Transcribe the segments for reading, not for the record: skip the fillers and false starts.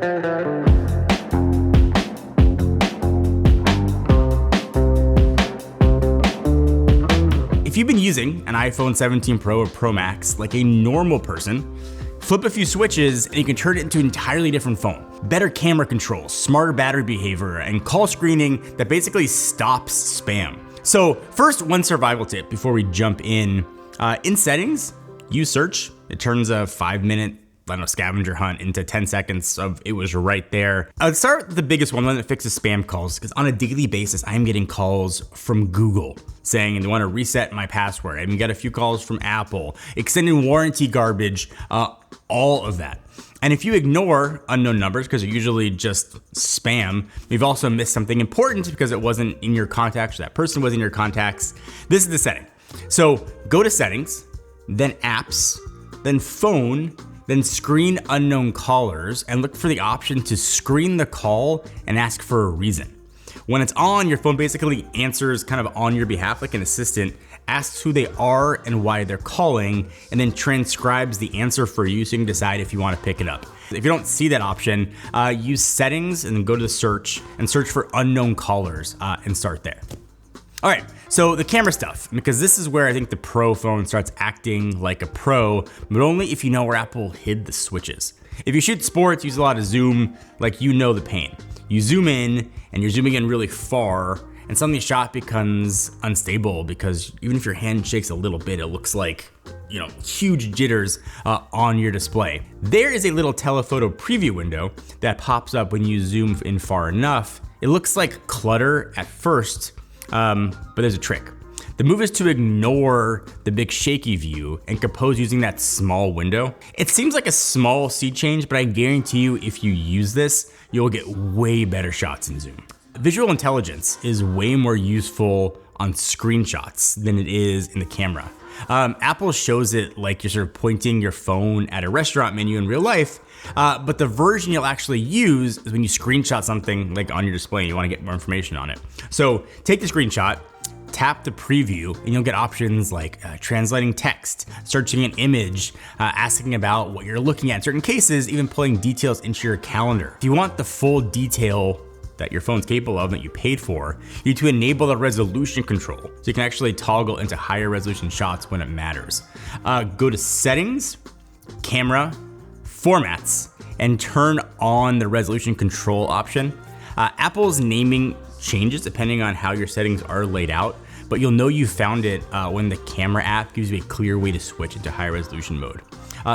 If you've been using an iPhone 17 Pro or Pro Max like a normal person, flip a few switches and you can turn it into an entirely different phone. Better camera controls, smarter battery behavior, and call screening that basically stops spam. So first, one survival tip before we jump in. In settings, use search. It turns a 5-minute scavenger hunt into 10 seconds of it was right there. I'll start with the biggest one that fixes spam calls, because on a daily basis, I'm getting calls from Google saying they want to reset my password. I even get a few calls from Apple, extended warranty garbage, all of that. And if you ignore unknown numbers, because they're usually just spam, you've also missed something important because it wasn't in your contacts, or that person was in your contacts. This is the setting. So go to settings, then apps, then phone, then screen unknown callers, and look for the option to screen the call and ask for a reason. When it's on, your phone basically answers kind of on your behalf like an assistant, asks who they are and why they're calling, and then transcribes the answer for you so you can decide if you want to pick it up. If you don't see that option, use settings and then go to the search and search for unknown callers and start there. All right, so the camera stuff, because this is where I think the Pro phone starts acting like a pro, but only if you know where Apple hid the switches. If you shoot sports, use a lot of zoom, like you know the pain. You zoom in and you're zooming in really far, and suddenly the shot becomes unstable because even if your hand shakes a little bit, it looks like, huge jitters on your display. There is a little telephoto preview window that pops up when you zoom in far enough. It looks like clutter at first, but there's a trick. The move is to ignore the big shaky view and compose using that small window. It seems like a small sea change, but I guarantee you if you use this, you'll get way better shots in zoom. Visual intelligence is way more useful on screenshots than it is in the camera. Apple shows it like you're sort of pointing your phone at a restaurant menu in real life, but the version you'll actually use is when you screenshot something like on your display and you want to get more information on it. So take the screenshot, tap the preview, and you'll get options like translating text, searching an image, asking about what you're looking at. In certain cases, even pulling details into your calendar. If you want the full detail that your phone's capable of that you paid for, you need to enable the resolution control so you can actually toggle into higher resolution shots when it matters. Go to settings, camera, formats, and turn on the resolution control option. Apple's naming changes depending on how your settings are laid out, but you'll know you found it when the camera app gives you a clear way to switch into high resolution mode.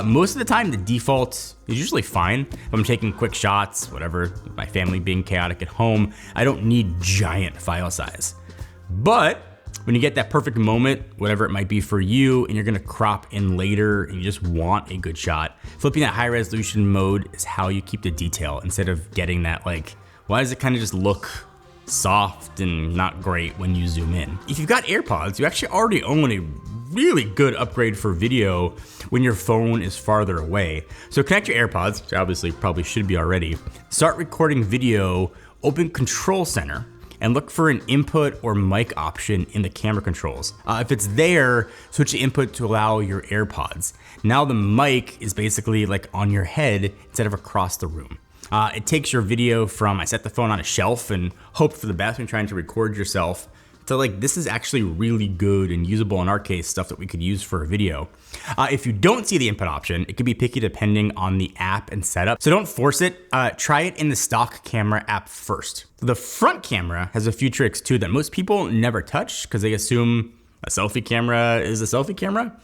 Most of the time, the default is usually fine. If I'm taking quick shots, whatever, my family being chaotic at home, I don't need giant file size. But when you get that perfect moment, whatever it might be for you, and you're gonna crop in later and you just want a good shot, flipping that high resolution mode is how you keep the detail instead of getting that why does it kind of just look soft and not great when you zoom in? If you've got AirPods, you actually already own a really good upgrade for video when your phone is farther away. So connect your AirPods, which obviously probably should be already, start recording video, open Control Center, and look for an input or mic option in the camera controls. If it's there, switch the input to allow your AirPods. Now the mic is basically on your head instead of across the room. It takes your video from I set the phone on a shelf and hope for the best when trying to record yourself to this is actually really good and usable in our case, stuff that we could use for a video. If you don't see the input option, it can be picky depending on the app and setup. So don't force it. Try it in the stock camera app first. The front camera has a few tricks too that most people never touch because they assume a selfie camera is a selfie camera.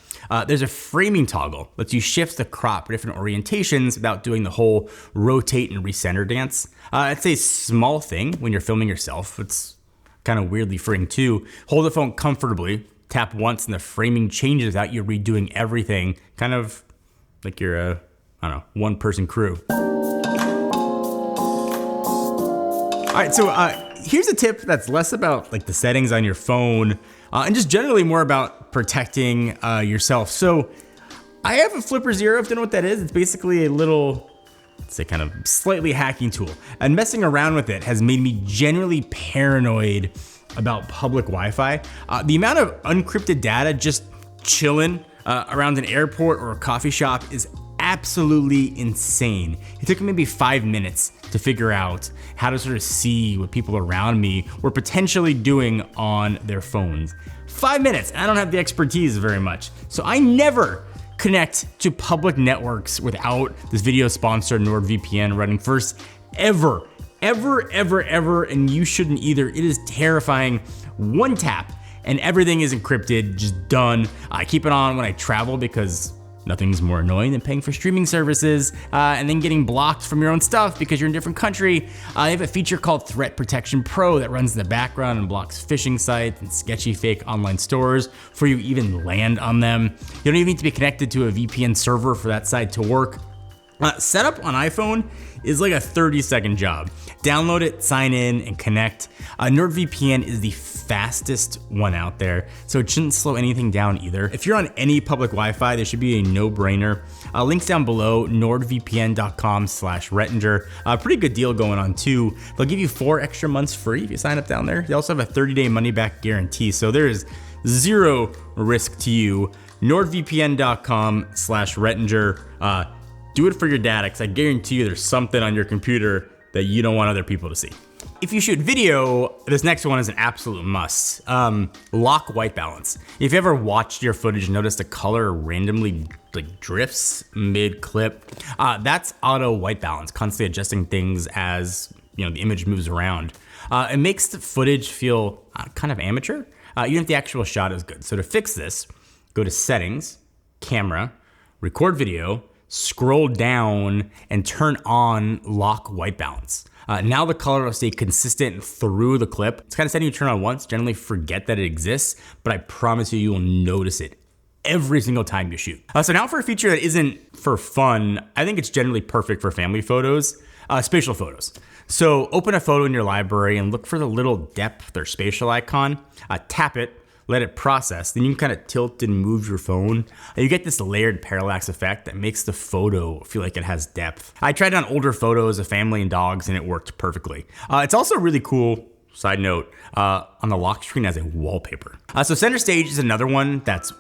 There's a framing toggle, lets you shift the crop for different orientations without doing the whole rotate and recenter dance. It's a small thing when you're filming yourself. It's kind of weirdly freeing too. Hold the phone comfortably, tap once and the framing changes without you redoing everything. Kind of like you're a, one person crew. All right, so here's a tip that's less about the settings on your phone and just generally more about protecting yourself. So I have a Flipper Zero, if you don't know what that is. It's basically a little, let's say, kind of slightly hacking tool. And messing around with it has made me generally paranoid about public Wi-Fi. The amount of unencrypted data just chilling around an airport or a coffee shop is absolutely insane. It took me maybe 5 minutes to figure out how to sort of see what people around me were potentially doing on their phones. 5 minutes, and I don't have the expertise very much. So I never connect to public networks without this video sponsor NordVPN running first, ever, and you shouldn't either. It is terrifying. One tap and everything is encrypted, just done. I keep it on when I travel because nothing's more annoying than paying for streaming services and then getting blocked from your own stuff because you're in a different country. They have a feature called Threat Protection Pro that runs in the background and blocks phishing sites and sketchy fake online stores before you even land on them. You don't even need to be connected to a VPN server for that site to work. Setup on iPhone is like a 30-second job. Download it, sign in, and connect. NordVPN is the fastest one out there, so it shouldn't slow anything down either. If you're on any public Wi-Fi, there should be a no-brainer. Links down below, nordvpn.com/Rettinger. Pretty good deal going on too. They'll give you 4 extra months free if you sign up down there. They also have a 30-day money-back guarantee, so there is zero risk to you. nordvpn.com/Rettinger. Do it for your data, because I guarantee you there's something on your computer that you don't want other people to see. If you shoot video, this next one is an absolute must. Lock white balance. If you ever watched your footage and noticed the color randomly drifts mid-clip, that's auto white balance, constantly adjusting things as the image moves around. It makes the footage feel kind of amateur, even if the actual shot is good. So to fix this, go to Settings, Camera, Record Video, scroll down and turn on lock white balance. Now the color will stay consistent through the clip. It's kind of setting you turn on once, generally forget that it exists, but I promise you will notice it every single time you shoot. So now for a feature that isn't for fun, I think it's generally perfect for family photos, spatial photos. So open a photo in your library and look for the little depth or spatial icon, tap it, let it process, then you can kind of tilt and move your phone. You get this layered parallax effect that makes the photo feel like it has depth. I tried it on older photos of family and dogs and it worked perfectly. It's also really cool, side note, on the lock screen as a wallpaper. So Center Stage is another one that's,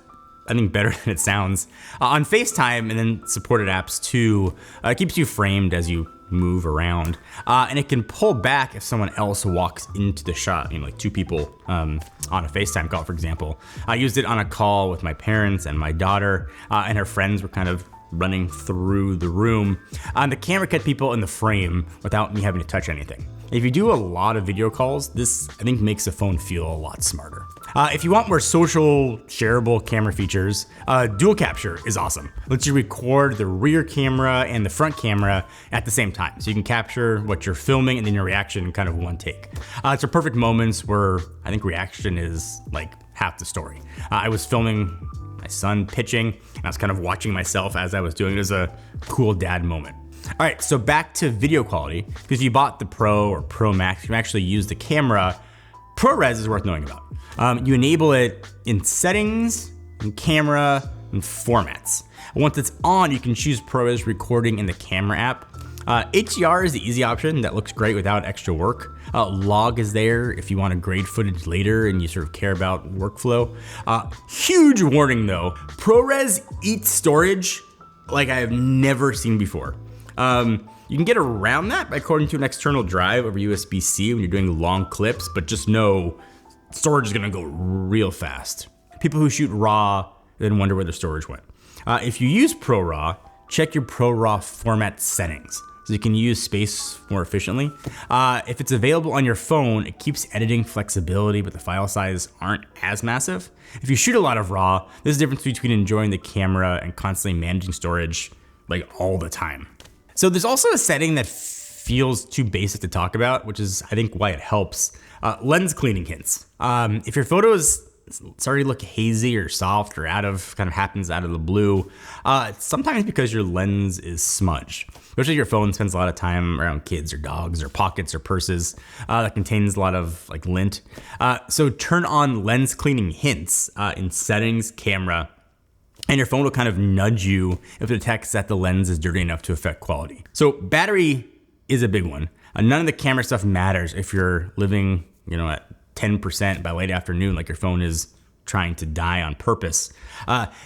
I think, better than it sounds. On FaceTime and then supported apps too, it keeps you framed as you move around, and it can pull back if someone else walks into the shot, like 2 people on a FaceTime call, for example. I used it on a call with my parents and my daughter, and her friends were kind of running through the room. The camera kept people in the frame without me having to touch anything. If you do a lot of video calls, this, I think, makes the phone feel a lot smarter. If you want more social, shareable camera features, dual capture is awesome. It lets you record the rear camera and the front camera at the same time. So you can capture what you're filming and then your reaction in kind of one take. It's a perfect moments where I think reaction is like half the story. I was filming my son pitching, and I was kind of watching myself as I was doing it. It was a cool dad moment. All right, so back to video quality, because if you bought the Pro or Pro Max, you can actually use the camera. ProRes is worth knowing about. You enable it in settings, in camera, and formats. Once it's on, you can choose ProRes recording in the camera app. HDR is the easy option that looks great without extra work. Log is there if you want to grade footage later and you sort of care about workflow. Huge warning though, ProRes eats storage like I have never seen before. You can get around that by connecting to an external drive over USB-C when you're doing long clips, but just know storage is gonna go real fast. People who shoot RAW then wonder where their storage went. If you use ProRAW, check your ProRAW format settings so you can use space more efficiently. If it's available on your phone, it keeps editing flexibility, but the file size aren't as massive. If you shoot a lot of RAW, there's a difference between enjoying the camera and constantly managing storage like all the time. So there's also a setting that feels too basic to talk about, which is, I think, why it helps. Lens cleaning hints. If your photos starting to look hazy or soft or happens out of the blue, it's sometimes because your lens is smudged. Especially your phone spends a lot of time around kids or dogs or pockets or purses that contains a lot of lint. So turn on lens cleaning hints in settings, camera, and your phone will kind of nudge you if it detects that the lens is dirty enough to affect quality. So battery is a big one. None of the camera stuff matters if you're living, at 10% by late afternoon, like your phone is trying to die on purpose.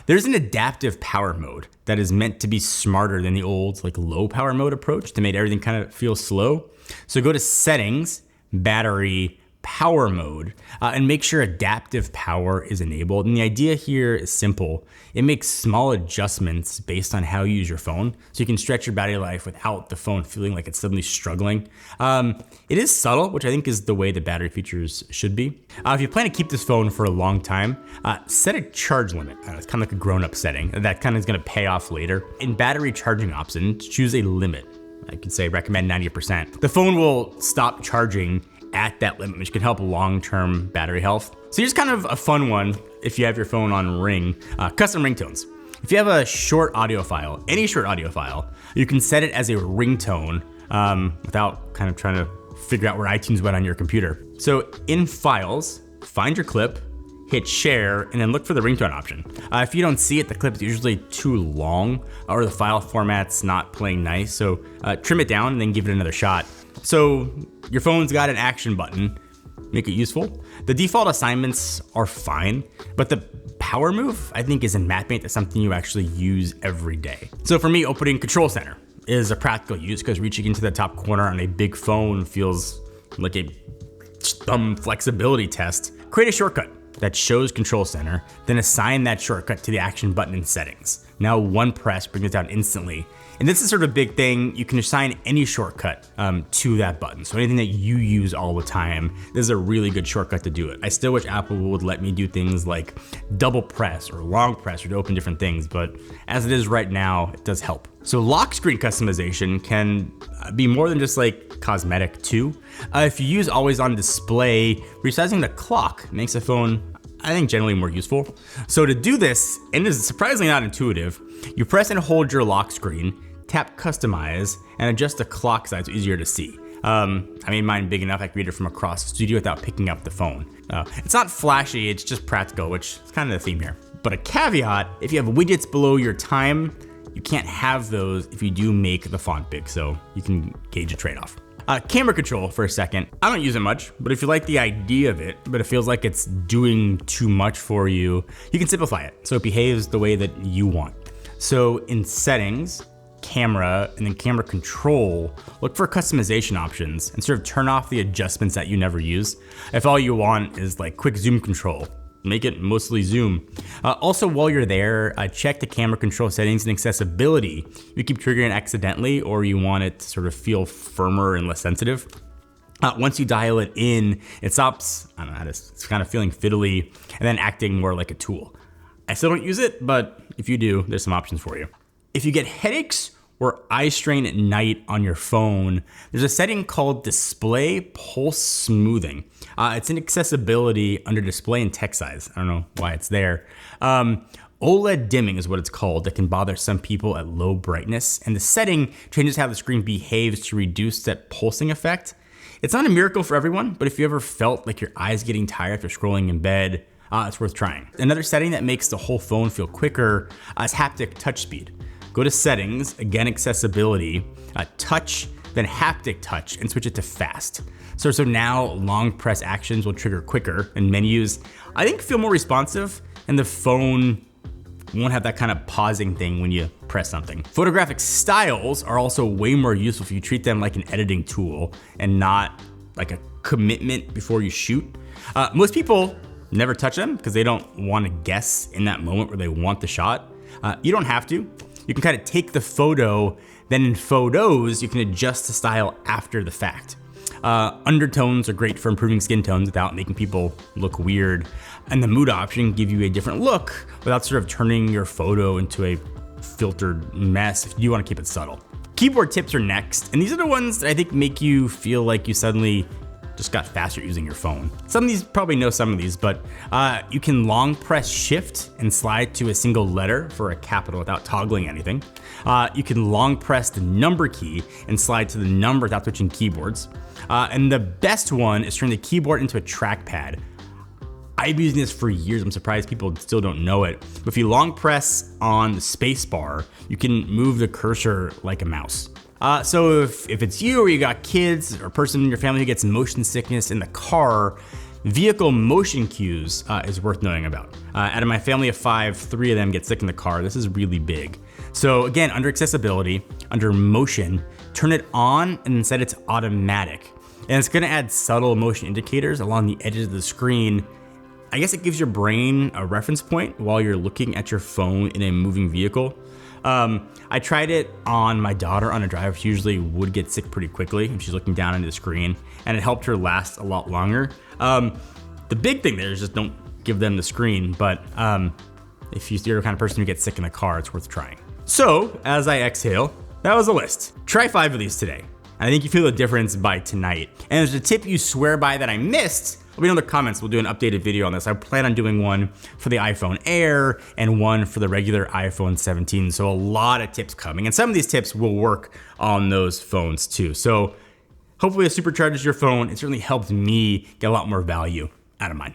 There's an adaptive power mode that is meant to be smarter than the old like low power mode approach to make everything kind of feel slow. So go to settings, battery, power mode, and make sure adaptive power is enabled. And the idea here is simple. It makes small adjustments based on how you use your phone, so you can stretch your battery life without the phone feeling like it's suddenly struggling. It is subtle, which I think is the way the battery features should be. If you plan to keep this phone for a long time, set a charge limit. It's kind of like a grown-up setting. That kind of is gonna pay off later. In battery charging options, choose a limit. I could say recommend 90%. The phone will stop charging at that limit, which can help long-term battery health. So here's kind of a fun one if you have your phone on Ring, custom ringtones. If you have a short audio file, any short audio file, you can set it as a ringtone without kind of trying to figure out where iTunes went on your computer. So in Files, find your clip, hit share, and then look for the ringtone option. If you don't see it, the clip is usually too long or the file format's not playing nice, so trim it down and then give it another shot. So your phone's got an action button, make it useful. The default assignments are fine, but the power move, I think, is in MapMate. That's something you actually use every day. So for me, opening Control Center is a practical use because reaching into the top corner on a big phone feels like a thumb flexibility test. Create a shortcut that shows Control Center, then assign that shortcut to the action button in settings. Now one press brings it down instantly. And this is sort of a big thing. You can assign any shortcut to that button. So anything that you use all the time, this is a really good shortcut to do it. I still wish Apple would let me do things like double press or long press or to open different things, but as it is right now, it does help. So lock screen customization can be more than just like cosmetic too. If you use always on display, resizing the clock makes a phone, I think, generally more useful. So to do this, and this is surprisingly not intuitive, you press and hold your lock screen, tap customize, and adjust the clock size so it's easier to see. I made mine big enough I could read it from across the studio without picking up the phone. It's not flashy, it's just practical, which is kind of the theme here. But a caveat, if you have widgets below your time, you can't have those if you do make the font big, so you can gauge a trade-off. Camera control for a second. I don't use it much, but if you like the idea of it, but it feels like it's doing too much for you, you can simplify it so it behaves the way that you want. So in settings, camera, and then camera control, look for customization options and sort of turn off the adjustments that you never use. If all you want is like quick zoom control, make it mostly zoom. Also, while you're there, check the camera control settings and accessibility. You keep triggering accidentally or you want it to sort of feel firmer and less sensitive. Once you dial it in, it stops, I don't know, it's kind of feeling fiddly and then acting more like a tool. I still don't use it, but if you do, there's some options for you. If you get headaches or eye strain at night on your phone, there's a setting called Display Pulse Smoothing. It's in accessibility under display and text size. I don't know why it's there. OLED dimming is what it's called that can bother some people at low brightness. And the setting changes how the screen behaves to reduce that pulsing effect. It's not a miracle for everyone, but if you ever felt like your eyes getting tired after scrolling in bed, it's worth trying. Another setting that makes the whole phone feel quicker is haptic touch speed. Go to settings, again accessibility, touch, then haptic touch, and switch it to fast. So now long press actions will trigger quicker, and menus, I think, feel more responsive, and the phone won't have that kind of pausing thing when you press something. Photographic styles are also way more useful if you treat them like an editing tool and not like a commitment before you shoot. Most people never touch them because they don't want to guess in that moment where they want the shot. You don't have to. You can kind of take the photo, then in photos, you can adjust the style after the fact. Undertones are great for improving skin tones without making people look weird. And the mood option can give you a different look without sort of turning your photo into a filtered mess if you want to keep it subtle. Keyboard tips are next, and these are the ones that I think make you feel like you suddenly just got faster using your phone. Some of these probably know some of these, but you can long press shift and slide to a single letter for a capital without toggling anything. You can long press the number key and slide to the number without switching keyboards. And the best one is turn the keyboard into a trackpad. I've been using this for years. I'm surprised people still don't know it. But if you long press on the space bar, you can move the cursor like a mouse. So if it's you or you got kids or a person in your family who gets motion sickness in the car, Vehicle motion cues is worth knowing about. Out of my family of 5, 3 of them get sick in the car. This is really big. So again, under accessibility, under motion, turn it on and then set it to automatic. And it's gonna add subtle motion indicators along the edges of the screen. I guess it gives your brain a reference point while you're looking at your phone in a moving vehicle. I tried it on my daughter on a drive. She usually would get sick pretty quickly if she's looking down into the screen, and it helped her last a lot longer. The big thing there is just don't give them the screen, but if you're the kind of person who gets sick in the car, it's worth trying. So as I exhale, that was a list. Try 5 of these today. I think you feel the difference by tonight. And there's a tip you swear by that I missed. Let me know in the comments. We'll do an updated video on this. I plan on doing one for the iPhone Air and one for the regular iPhone 17. So a lot of tips coming. And some of these tips will work on those phones too. So hopefully it supercharges your phone. It certainly helped me get a lot more value out of mine.